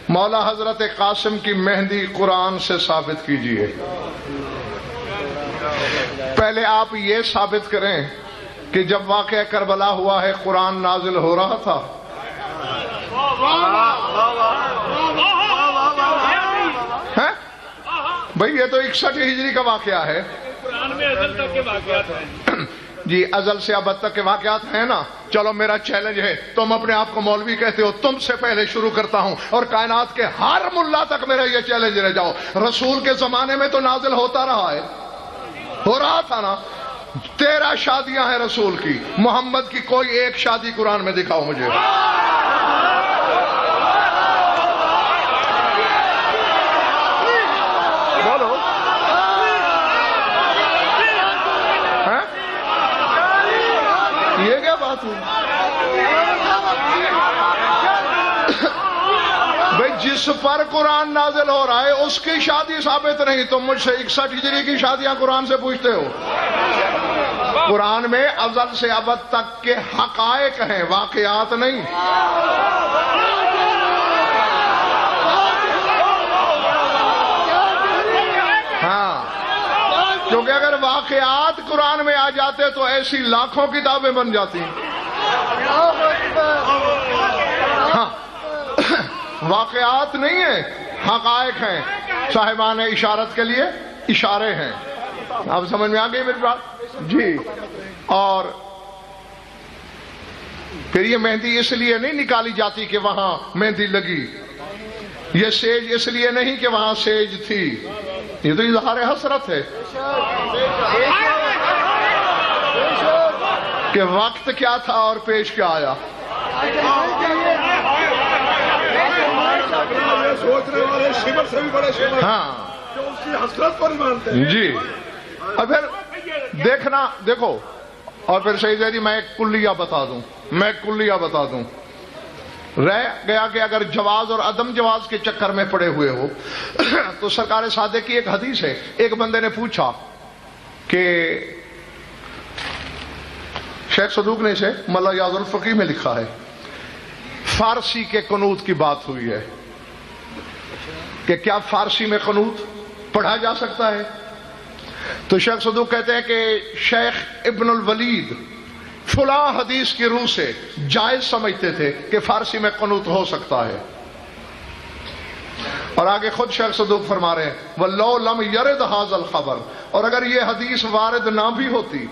مولا حضرت قاسم کی مہندی قرآن سے ثابت کیجئے۔ پہلے آپ یہ ثابت کریں کہ جب واقعہ کربلا ہوا ہے قرآن نازل ہو رہا تھا؟ بھئی یہ تو 61 ہجری کا واقعہ ہے۔ قرآن میں ازل تک کے واقعات ہیں۔ جی ازل سے ابد تک کے واقعات ہیں نا۔ چلو میرا چیلنج ہے، تم اپنے آپ کو مولوی کہتے ہو، تم سے پہلے شروع کرتا ہوں اور کائنات کے ہر ملا تک میرا یہ چیلنج رہ جاؤ، رسول کے زمانے میں تو نازل ہوتا رہا ہے، ہو رہا تھا نا۔ 13 شادیاں ہیں رسول کی، محمد کی کوئی ایک شادی قرآن میں دکھاؤ مجھے۔ بولو یہ کیا بات ہوئی بھئی؟ جس پر قرآن نازل ہو رہا ہے اس کی شادی ثابت نہیں، تم مجھ سے 61 ہجری کی شادیاں قرآن سے پوچھتے ہو۔ قرآن میں ازل سے ابد تک کے حقائق ہیں، واقعات نہیں۔ ہاں، کیونکہ اگر واقعات قرآن میں آ جاتے تو ایسی لاکھوں کتابیں بن جاتی۔ ہاں، واقعات نہیں ہیں، حقائق ہیں، صاحبان اشارت کے لیے اشارے ہیں۔ آپ سمجھ میں آ گئی میری بات؟ جی۔ اور پھر یہ مہندی اس لیے نہیں نکالی جاتی کہ وہاں مہندی لگی، یہ سیج اس لیے نہیں کہ وہاں سیج تھی، یہ تو اظہار حسرت ہے کہ وقت کیا تھا اور پیش کیا آیا۔ ہاں جی۔ اور پھر دیکھنا، دیکھو، اور پھر شہید زیدی میں ایک کلیہ بتا دوں، رہ گیا کہ اگر جواز اور عدم جواز کے چکر میں پڑے ہوئے ہو تو سرکار صادق کی ایک حدیث ہے، ایک بندے نے پوچھا کہ شیخ صدوق نے اسے ملا یاز الفقیہ میں لکھا ہے، فارسی کے قنوت کی بات ہوئی ہے کہ کیا فارسی میں قنوت پڑھا جا سکتا ہے؟ تو شیخ صدوق کہتے ہیں کہ شیخ ابن الولید فلاں حدیث کی روح سے جائز سمجھتے تھے کہ فارسی میں قنوت ہو سکتا ہے۔ اور آگے خود شیخ صدوق فرما رہے ہیں وَلَوْ لَمْ يَرِدْ هَذَا الْخَبَرْ، اور اگر یہ حدیث وارد نہ بھی ہوتی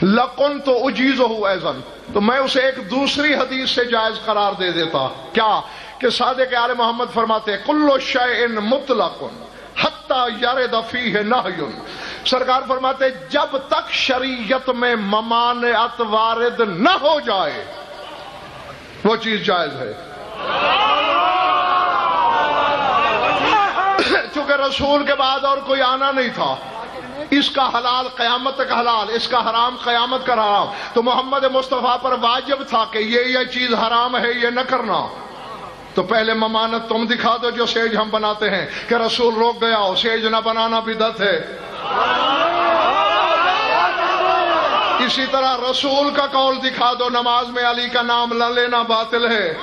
لَقُنْتُ أُجِيزُهُ أَيْضًا، تو میں اسے ایک دوسری حدیث سے جائز قرار دے دیتا۔ کیا کہ صادق آل محمد فرماتے ہیں كُلُّ شَيْءٍ مُطْلَقٌ حَتَّى يَرِدَ فِيهِ نَهْيٌ، سرکار فرماتے جب تک شریعت میں ممانعت وارد نہ ہو جائے وہ چیز جائز ہے۔ چونکہ رسول کے بعد اور کوئی آنا نہیں تھا، اس کا حلال قیامت تک حلال، اس کا حرام قیامت کا حرام، تو محمد مصطفیٰ پر واجب تھا کہ یہ چیز حرام ہے، یہ نہ کرنا۔ تو پہلے ممانت تم دکھا دو جو سیج ہم بناتے ہیں کہ رسول روک گیا ہو، سیج نہ بنانا بدعت ہے۔ اسی طرح رسول کا قول دکھا دو، نماز میں علی کا نام نہ لینا باطل ہے۔